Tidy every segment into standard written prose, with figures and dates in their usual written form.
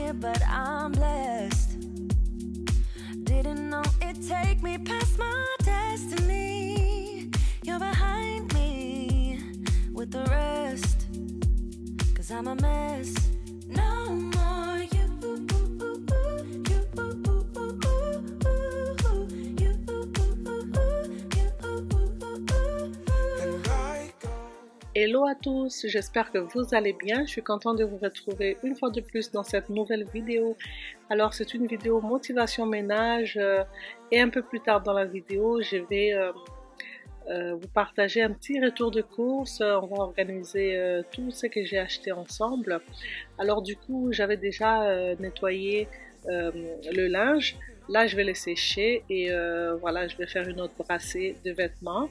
here, but I'm blessed. Didn't know it'd take me past my destiny. You're behind me with the rest, 'cause I'm a mess. No more you. Hello à tous, j'espère que vous allez bien. Je suis contente de vous retrouver une fois de plus dans cette nouvelle vidéo. Alors c'est une vidéo motivation ménage et un peu plus tard dans la vidéo, je vais vous partager un petit retour de course. On va organiser tout ce que j'ai acheté ensemble. Alors du coup, j'avais déjà nettoyé le linge. Là, je vais le sécher et voilà, je vais faire une autre brassée de vêtements.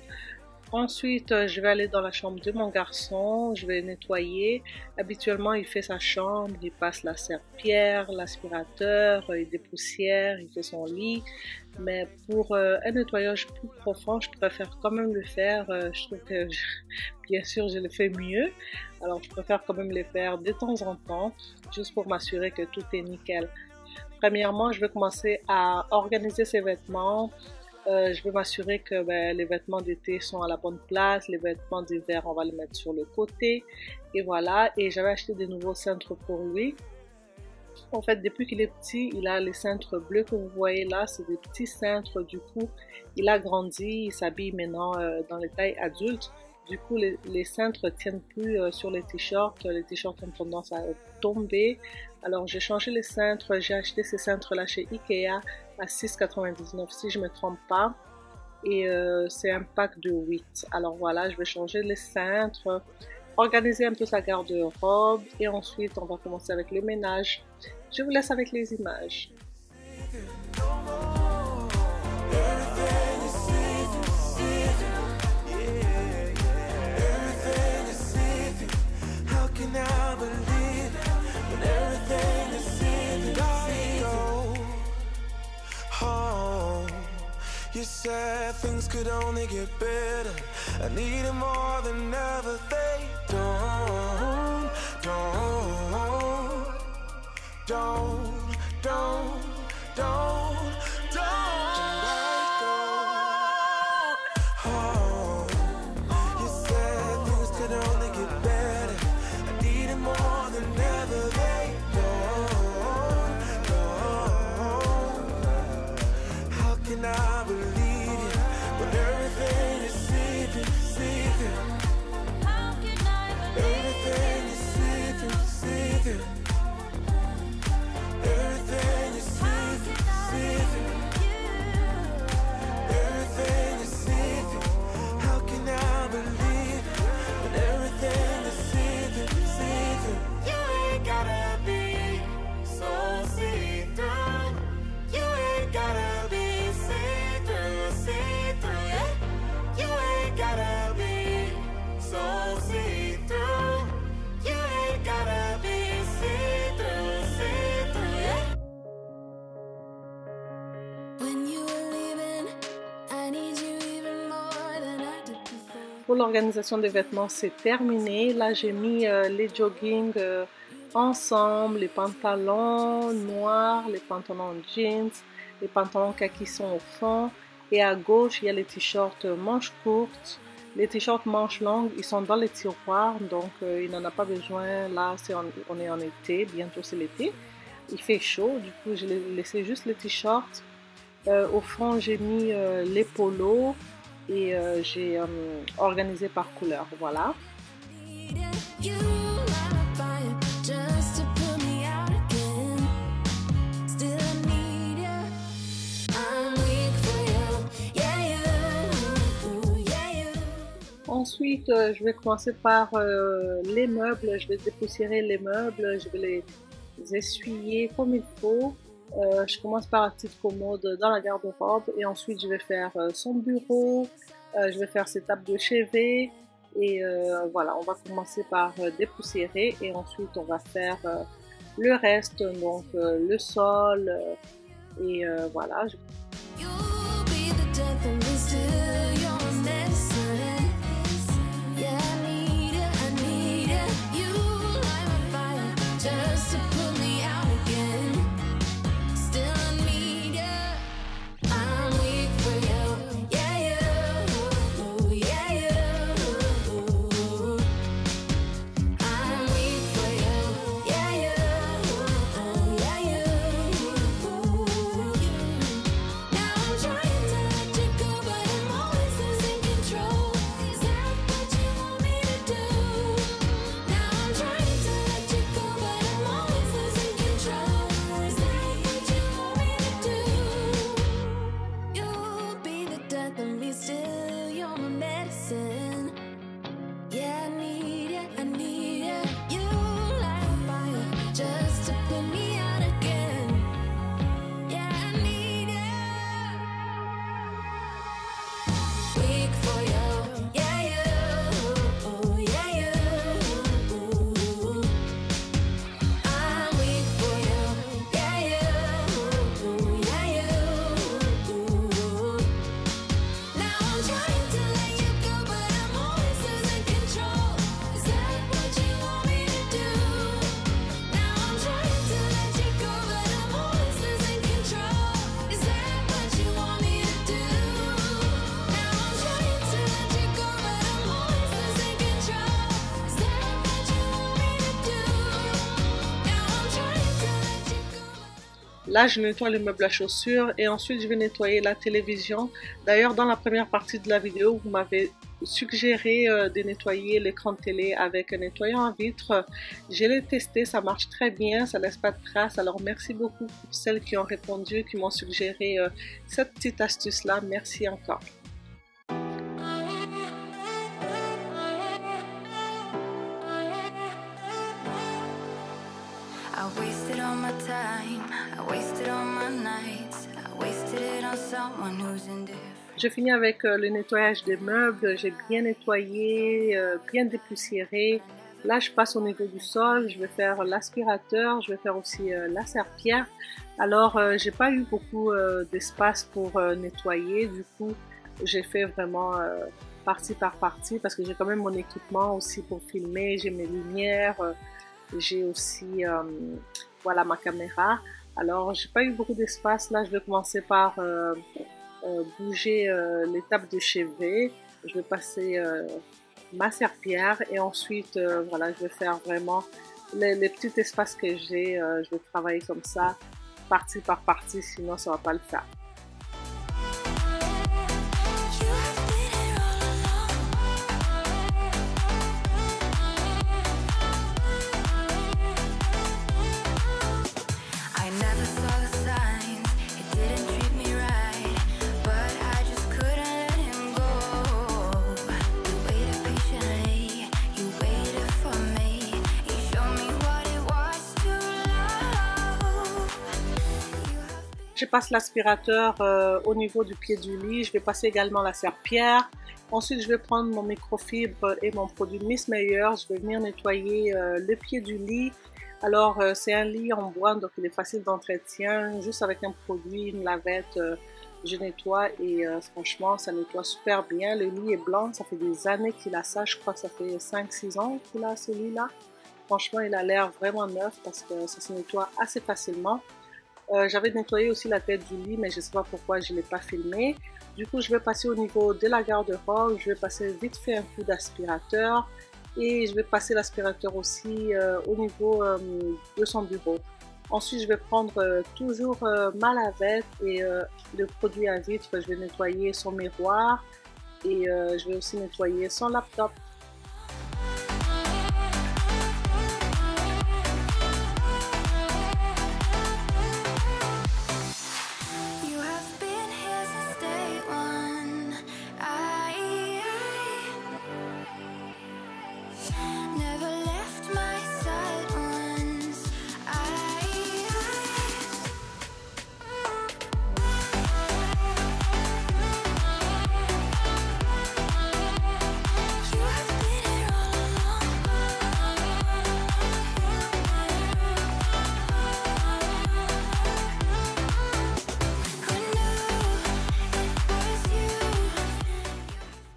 Ensuite, je vais aller dans la chambre de mon garçon, je vais nettoyer. Habituellement, il fait sa chambre, il passe la serpillière, l'aspirateur, il dépoussière, il fait son lit. Mais pour un nettoyage plus profond, je préfère quand même le faire. Je trouve que, bien sûr, je le fais mieux. Alors, je préfère quand même le faire de temps en temps, juste pour m'assurer que tout est nickel. Premièrement, je vais commencer à organiser ses vêtements. Je vais m'assurer que les vêtements d'été sont à la bonne place, les vêtements d'hiver on va les mettre sur le côté et voilà. Et j'avais acheté des nouveaux cintres pour lui. En fait, depuis qu'il est petit, il a les cintres bleus que vous voyez là, c'est des petits cintres. Du coup, il a grandi, il s'habille maintenant dans les tailles adultes. Du coup, les cintres tiennent plus sur les t-shirts ont tendance à tomber. Alors, j'ai changé les cintres, j'ai acheté ces cintres-là chez Ikea à 6,99 si je ne me trompe pas. Et c'est un pack de 8. Alors voilà, je vais changer les cintres, organiser un peu sa garde-robe et ensuite, on va commencer avec le ménage. Je vous laisse avec les images. You said things could only get better. I need it more than ever. They don't let go. Oh, you said things could only get better. I need it more than ever. They don't. How can I believe you when everything is seething? How can I believe everything is seething? Everything is seething. Everything is seething. How can I believe when everything is seething? You ain't gotta be so see-through. You ain't gotta be see-through, yeah. You ain't gotta be so see-through. You ain't gotta be see-through, yeah. When you were leaving, I need you even more than I did before. Pour l'organisation des vêtements, c'est terminé. Là, j'ai mis les joggings ensemble, les pantalons noirs, les pantalons jeans, les pantalons kaki sont au fond. Et à gauche, il y a les t-shirts manches courtes. Les t-shirts manches longues, ils sont dans les tiroirs, donc il n'en a pas besoin. Là, on est en été, bientôt c'est l'été. Il fait chaud, du coup, je l'ai laissé juste les t-shirts. Au fond, j'ai mis les polos et j'ai organisé par couleur, voilà. You light a fire just to put me out again. Still I need you. I'm weak for you. Yeah, you. Ensuite, je vais commencer par les meubles. Je vais dépoussiérer les meubles, je vais les essuyer comme il faut. Je commence par la petite commode dans la garde-robe et ensuite je vais faire son bureau, je vais faire ses tables de chevet et voilà, on va commencer par dépoussiérer et ensuite on va faire le reste, donc le sol et voilà. You'll be the death of me, still you're medicine. Yeah, I need it. You light my fire just to put me out again. Là, je nettoie le meuble à chaussures et ensuite je vais nettoyer la télévision. D'ailleurs, dans la première partie de la vidéo, vous m'avez suggéré de nettoyer l'écran de télé avec un nettoyant à vitre. Je l'ai testé, ça marche très bien, ça laisse pas de traces. Alors merci beaucoup pour celles qui ont répondu, qui m'ont suggéré cette petite astuce-là. Merci encore. I wasted all my time, I wasted all my nights, I wasted it on someone who's indifferent. Je finis avec le nettoyage des meubles. J'ai bien nettoyé, bien dépoussiéré. Là, je passe au niveau du sol. Je vais faire l'aspirateur. Je vais faire aussi la serpillière. Alors, j'ai pas eu beaucoup d'espace pour nettoyer. Du coup, j'ai fait vraiment partie par partie parce que j'ai quand même mon équipement aussi pour filmer. J'ai mes lumières. J'ai aussi voilà, ma caméra. Alors, j'ai pas eu beaucoup d'espace. Là, je vais commencer par bouger les tables de chevet. Je vais passer ma serpillière et ensuite voilà, je vais faire vraiment les petits espaces que j'ai. Je vais travailler comme ça, partie par partie, sinon ça va pas le faire. Je passe l'aspirateur au niveau du pied du lit. Je vais passer également la serpillière. Ensuite, je vais prendre mon microfibre et mon produit Miss Meyer. Je vais venir nettoyer le pied du lit. Alors, c'est un lit en bois, donc il est facile d'entretien. Juste avec un produit, une lavette, je nettoie et franchement, ça nettoie super bien. Le lit est blanc, ça fait des années qu'il a ça. Je crois que ça fait 5-6 ans qu'il a ce lit-là. Franchement, il a l'air vraiment neuf parce que ça se nettoie assez facilement. J'avais nettoyé aussi la tête du lit, mais je ne sais pas pourquoi je ne l'ai pas filmé. Du coup, je vais passer au niveau de la garde-robe. Je vais passer vite fait un coup d'aspirateur. Et je vais passer l'aspirateur aussi au niveau de son bureau. Ensuite, je vais prendre toujours ma lavette et le produit à vitre. Je vais nettoyer son miroir. Et je vais aussi nettoyer son laptop.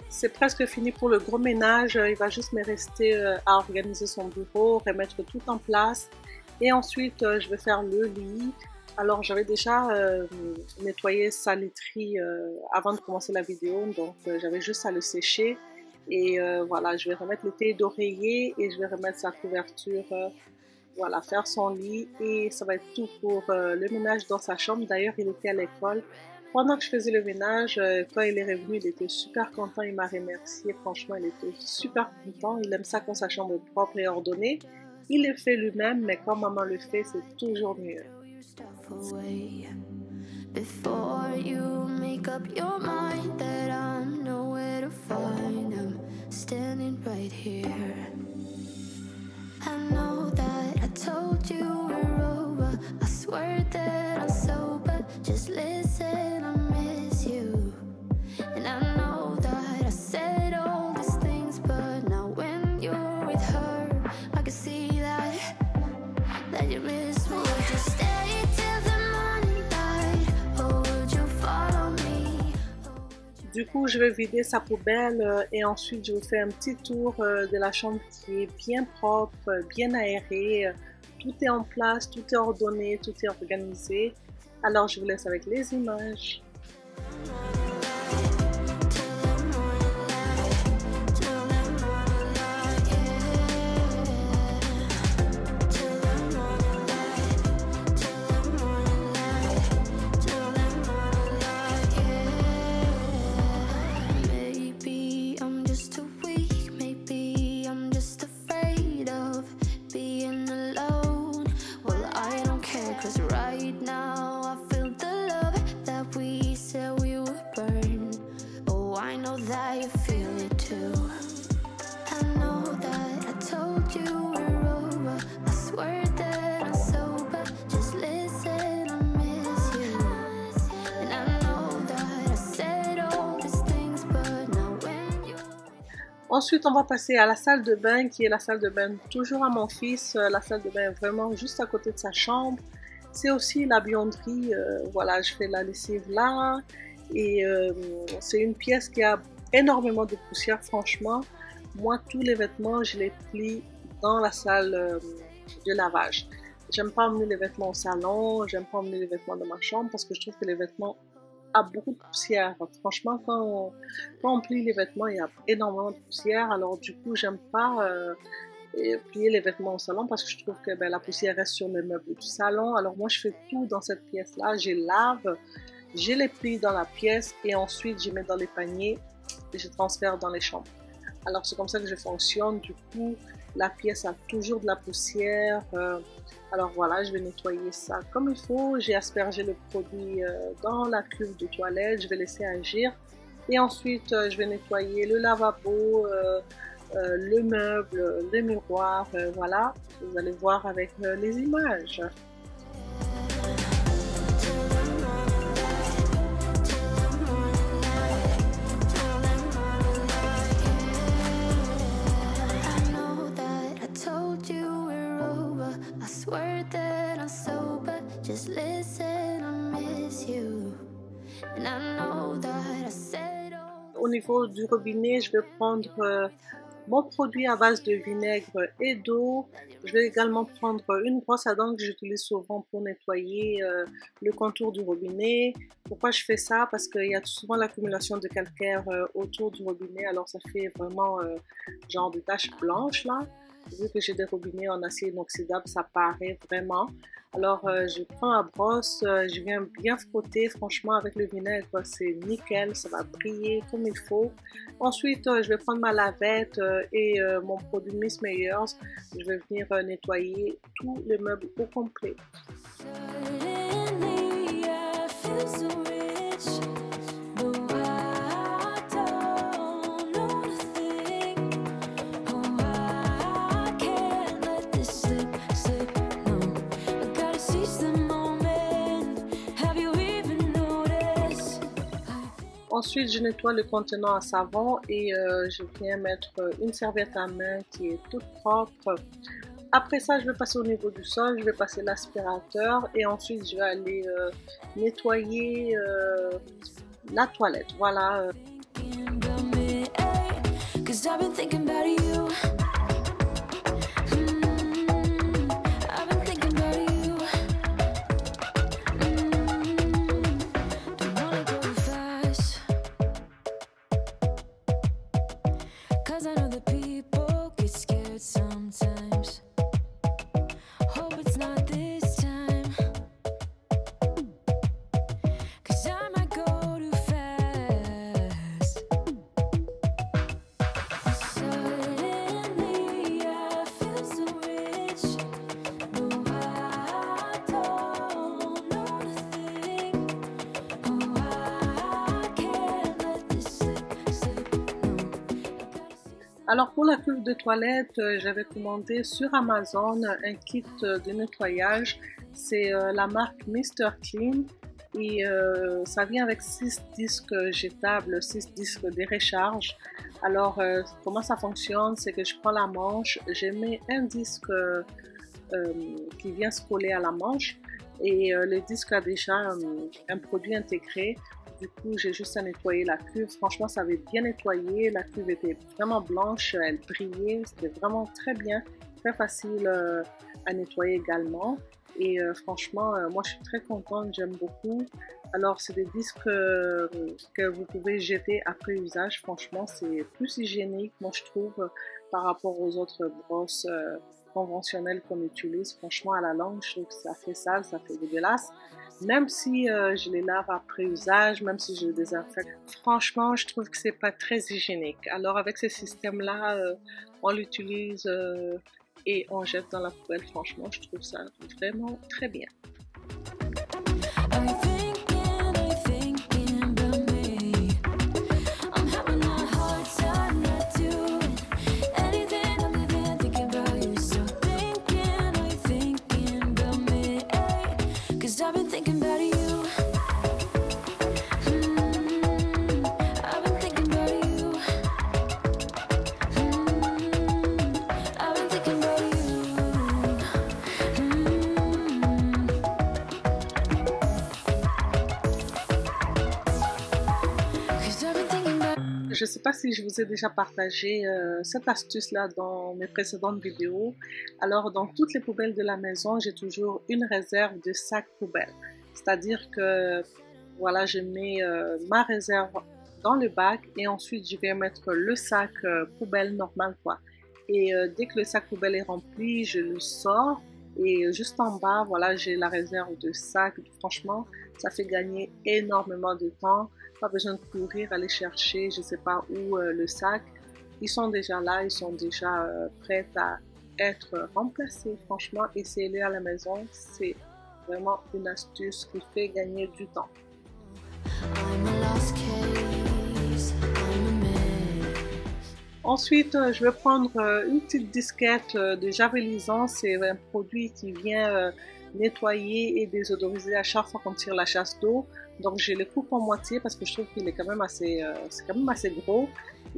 C'est presque fini pour le gros ménage. Il va juste me rester à organiser son bureau, remettre tout en place. Et ensuite, je vais faire le lit. Alors, j'avais déjà nettoyé sa literie avant de commencer la vidéo. Donc, j'avais juste à le sécher. Et voilà, je vais remettre le thé d'oreiller et je vais remettre sa couverture. Voilà, faire son lit. Et ça va être tout pour le ménage dans sa chambre. D'ailleurs, il était à l'école. Pendant que je faisais le ménage, quand il est revenu, il était super content, il m'a remercié, franchement, il était super content, il aime ça quand sa chambre est propre et ordonnée. Il le fait lui-même, mais quand maman le fait, c'est toujours mieux. Du coup, je vais vider sa poubelle et ensuite je vous fais un petit tour de la chambre qui est bien propre, bien aérée. Tout est en place, tout est ordonné, tout est organisé. Alors, je vous laisse avec les images. Ensuite, on va passer à la salle de bain, qui est la salle de bain toujours à mon fils. La salle de bain est vraiment juste à côté de sa chambre. C'est aussi la buanderie. Voilà, je fais la lessive là. Et c'est une pièce qui a énormément de poussière, franchement. Moi, tous les vêtements, je les plie dans la salle de lavage. J'aime pas emmener les vêtements au salon, j'aime pas emmener les vêtements dans ma chambre parce que je trouve que les vêtements ont beaucoup de poussière. Franchement, quand on plie les vêtements, il y a énormément de poussière. Alors du coup, j'aime pas plier les vêtements au salon parce que je trouve que la poussière reste sur les meubles du salon. Alors moi, je fais tout dans cette pièce-là. Je lave, je les plie dans la pièce et ensuite je mets dans les paniers et je transfère dans les chambres. Alors c'est comme ça que je fonctionne. Du coup, la pièce a toujours de la poussière. Alors voilà, je vais nettoyer ça comme il faut. J'ai aspergé le produit dans la cuve de toilette. Je vais laisser agir. Et ensuite, je vais nettoyer le lavabo, le meuble, le miroir. Voilà, vous allez voir avec les images. Au niveau du robinet, je vais prendre mon produit à base de vinaigre et d'eau. Je vais également prendre une brosse à dents que j'utilise souvent pour nettoyer le contour du robinet. Pourquoi je fais ça? Parce qu'il y a souvent l'accumulation de calcaire autour du robinet, alors ça fait vraiment genre des taches blanches là. Vu que j'ai des robinets en acier inoxydable, ça paraît vraiment. Alors je prends la brosse, je viens bien frotter, franchement avec le vinaigre c'est nickel, ça va briller comme il faut. Ensuite je vais prendre ma lavette et mon produit Miss Meyers, je vais venir nettoyer tout le meuble au complet. Ensuite, je nettoie le contenant à savon et je viens mettre une serviette à main qui est toute propre. Après ça, je vais passer au niveau du sol, je vais passer l'aspirateur et ensuite je vais aller nettoyer la toilette. Voilà. Alors pour la cuve de toilette, j'avais commandé sur Amazon un kit de nettoyage. C'est la marque Mr. Clean et ça vient avec 6 disques jetables, 6 disques de recharge. Alors comment ça fonctionne? C'est que je prends la manche, je mets un disque qui vient se coller à la manche et le disque a déjà un produit intégré. Du coup, j'ai juste à nettoyer la cuve. Franchement, ça avait bien nettoyé. La cuve était vraiment blanche, elle brillait. C'était vraiment très bien, très facile à nettoyer également. Et franchement, moi, je suis très contente, j'aime beaucoup. Alors, c'est des disques que vous pouvez jeter après usage. Franchement, c'est plus hygiénique, moi, je trouve, par rapport aux autres brosses conventionnelles qu'on utilise. Franchement, à la langue, je trouve que ça fait sale, ça fait dégueulasse. Même si je les lave après usage, même si je les désinfecte, franchement, je trouve que c'est pas très hygiénique. Alors avec ce système-là, on l'utilise et on jette dans la poubelle. Franchement, je trouve ça vraiment très bien. je ne sais pas si je vous ai déjà partagé cette astuce-là dans mes précédentes vidéos. Alors, dans toutes les poubelles de la maison, j'ai toujours une réserve de sacs poubelles. C'est-à-dire que, voilà, je mets ma réserve dans le bac et ensuite je vais mettre le sac poubelle normal, quoi. Et dès que le sac poubelle est rempli, je le sors. Et juste en bas, voilà, j'ai la réserve de sacs. Franchement, ça fait gagner énormément de temps. Pas besoin de courir, aller chercher, je sais pas où, le sac. Ils sont déjà là, ils sont déjà prêts à être remplacés. Franchement, essayez-les à la maison. C'est vraiment une astuce qui fait gagner du temps. Ensuite, je vais prendre une petite disquette de javelisant. C'est un produit qui vient nettoyer et désodoriser à chaque fois qu'on tire la chasse d'eau. Donc, je le coupe en moitié parce que je trouve qu'il est quand même assez, gros.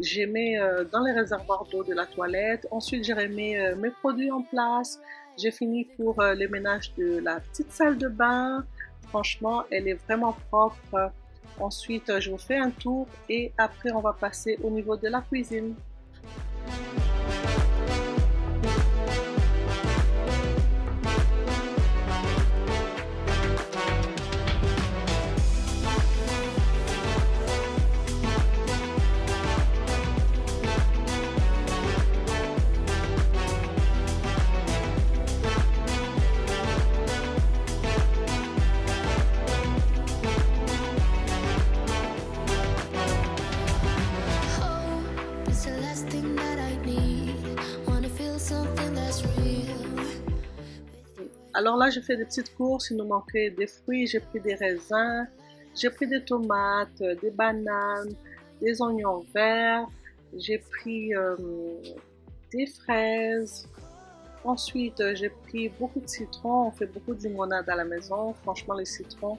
Je mets dans les réservoirs d'eau de la toilette. Ensuite, je remets mes produits en place. J'ai fini pour le ménage de la petite salle de bain. Franchement, elle est vraiment propre. Ensuite, je vous fais un tour et après, on va passer au niveau de la cuisine. Alors là, j'ai fait des petites courses, il nous manquait des fruits, j'ai pris des raisins, j'ai pris des tomates, des bananes, des oignons verts, j'ai pris des fraises. Ensuite, j'ai pris beaucoup de citrons, on fait beaucoup de limonade à la maison, franchement les citrons,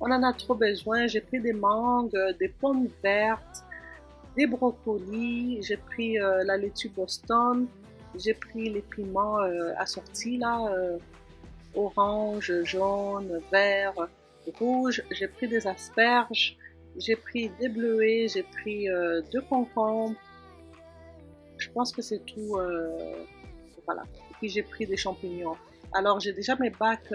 on en a trop besoin. J'ai pris des mangues, des pommes vertes, des brocolis, j'ai pris la laitue Boston, j'ai pris les piments assortis là, orange, jaune, vert, rouge. J'ai pris des asperges, j'ai pris des bleuets, j'ai pris 2 concombres. Je pense que c'est tout. Voilà. Et puis j'ai pris des champignons. Alors j'ai déjà mes bacs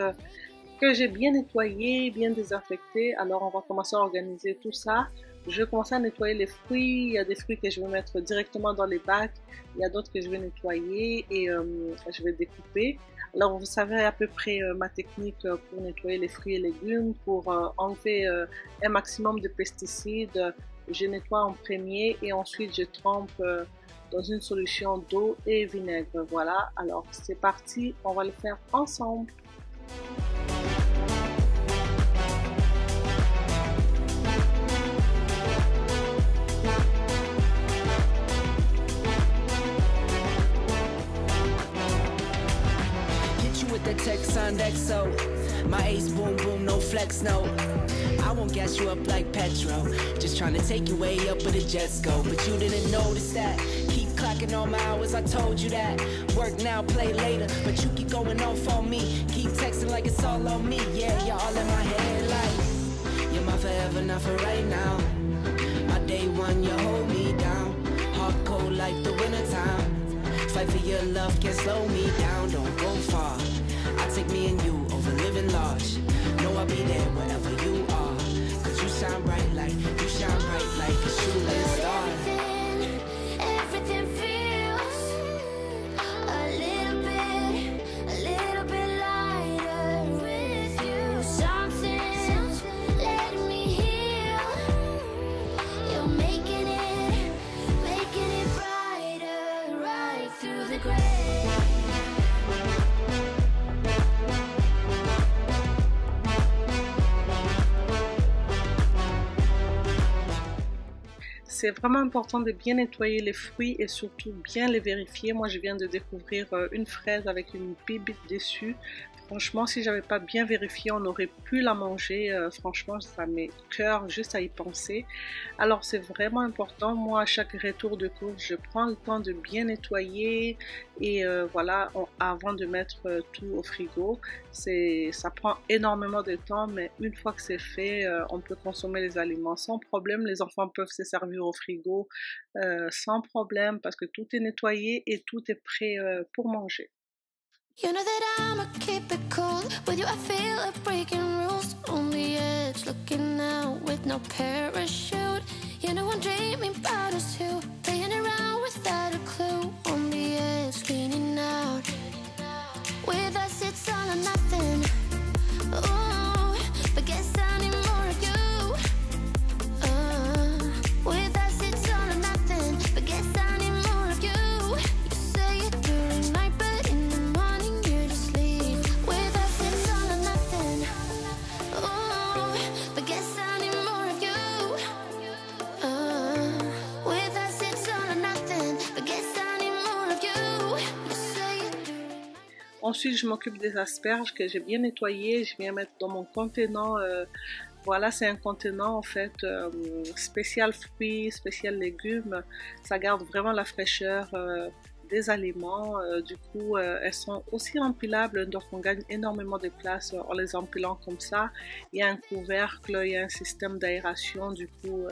que j'ai bien nettoyés, bien désinfectés. Alors on va commencer à organiser tout ça. Je vais commencer à nettoyer les fruits. Il y a des fruits que je vais mettre directement dans les bacs. Il y a d'autres que je vais nettoyer et je vais découper. Alors vous savez à peu près ma technique pour nettoyer les fruits et légumes, pour enlever un maximum de pesticides. Je nettoie en premier et ensuite je trempe dans une solution d'eau et vinaigre. Voilà, alors c'est parti, on va le faire ensemble. XO, my ace boom boom, no flex, no. I won't gas you up like petrol. Just trying to take you way up where the jets go. But you didn't notice that. Keep clocking all my hours, I told you that. Work now, play later. But you keep going off on me. Keep texting like it's all on me. Yeah, you're all in my head like you're my forever, not for right now. My day one, you hold me down. Hard cold like the wintertime. Fight for your love, can't slow me down. Don't go far. Take me and you over living large. Know I'll be there wherever you are. Cause you shine bright like a shooting star. Everything feels a little bit lighter with you. Something's letting me heal. You're making it brighter right through the gray. C'est vraiment important de bien nettoyer les fruits et surtout bien les vérifier. Moi, je viens de découvrir une fraise avec une bibite dessus. Franchement, si j'avais pas bien vérifié, on aurait pu la manger. Franchement, ça m'écoeure juste à y penser. Alors, c'est vraiment important. Moi, à chaque retour de course, je prends le temps de bien nettoyer Et voilà, avant de mettre tout au frigo, ça prend énormément de temps, mais une fois que c'est fait, on peut consommer les aliments sans problème. Les enfants peuvent se servir au frigo sans problème parce que tout est nettoyé et tout est prêt pour manger. You know that I'ma keep it cool. With you I feel like breaking rules. On the edge, looking out with no parachute. You know I'm dreaming about us two, playing around without a clue. On the edge, leaning out. With us it's all or nothing. Ooh, but guess I need more of you. With us it's all or nothing. But guess I need more of you. You say it during night, but in the morning you just leave. With us it's all or nothing. Ooh, but guess I need more of you. With us it's all or nothing. But guess I need more of you. You say it during night. Ensuite, je m'occupe des asperges que j'ai bien nettoyées. Je viens mettre dans mon contenant. Voilà, c'est un contenant en fait spécial fruits, spécial légumes. Ça garde vraiment la fraîcheur des aliments. Du coup, elles sont aussi empilables, donc on gagne énormément de place en les empilant comme ça. Il y a un couvercle, il y a un système d'aération. Du coup,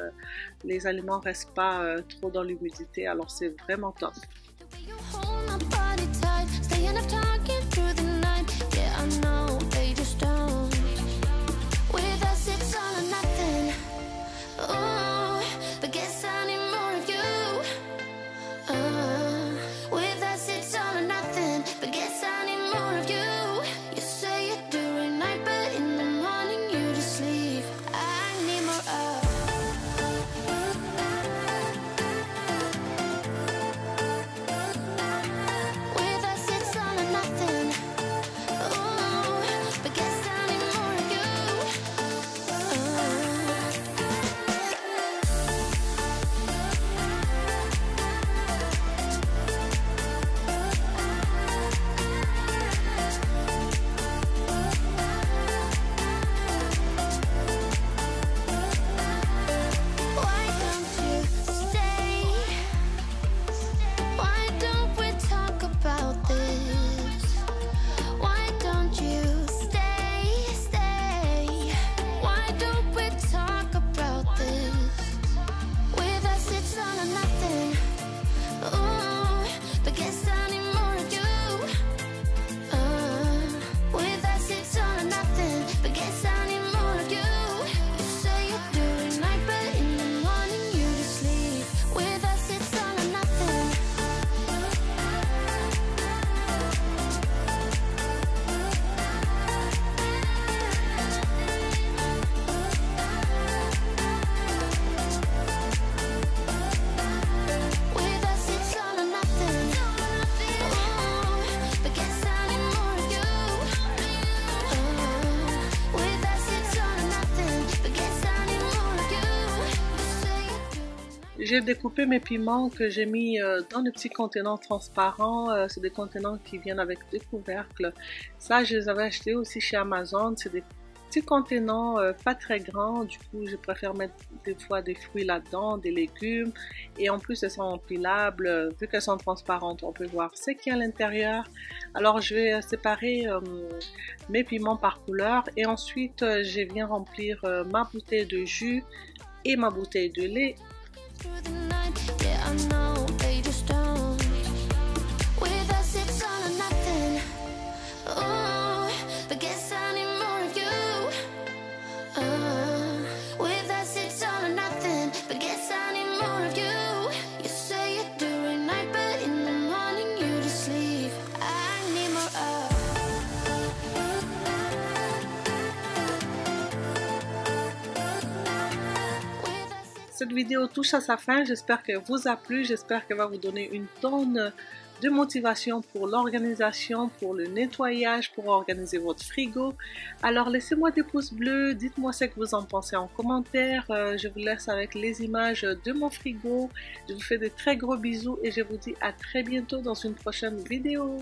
les aliments ne restent pas trop dans l'humidité. Alors, c'est vraiment top. The way you hold my body tight, staying up talking through the night. Yeah, I know they just don't. With us it's all or nothing. Ooh, but guess I need more of you. With us it's all or nothing. But guess I need more of you. You say it during night, but in the morning you just leave. I need more of. With us it's all or nothing. Ooh, but guess I need more of you. Why don't you stay? Why don't we talk about this? Why don't you stay? Why don't we talk about this? With us it's all or nothing. Ooh, but guess I need more of you. With us it's all or nothing. But guess I need more of you. You say it during night, but in the morning you just leave. With us it's all or nothing. With us it's all or nothing. Ooh, but guess I need more of you. With us it's all or nothing. But guess I need more of you. You say it during. J'ai découpé mes piments que j'ai mis dans des petits contenants transparents. C'est des contenants qui viennent avec des couvercles. Ça, je les avais achetés aussi chez Amazon. C'est des petits contenants pas très grands. Du coup, je préfère mettre des fois des fruits là-dedans, des légumes. Et en plus, elles sont empilables. Vu qu'elles sont transparentes, on peut voir ce qu'il y a à l'intérieur. Alors, je vais séparer mes piments par couleur. Et ensuite, je viens remplir ma bouteille de jus et ma bouteille de lait. Through the night, yeah, I know they just don't. With us it's all or nothing. Ooh, but guess I need more of you. With us it's all or nothing. But guess I need more of you. You say it during night, but in the morning you just leave. I need more of. With us it's Cette vidéo touche à sa fin, j'espère qu'elle vous a plu, j'espère qu'elle va vous donner une tonne de motivation pour l'organisation, pour le nettoyage, pour organiser votre frigo. Alors laissez-moi des pouces bleus, dites-moi ce que vous en pensez en commentaire. Je vous laisse avec les images de mon frigo. Je vous fais de très gros bisous et je vous dis à très bientôt dans une prochaine vidéo.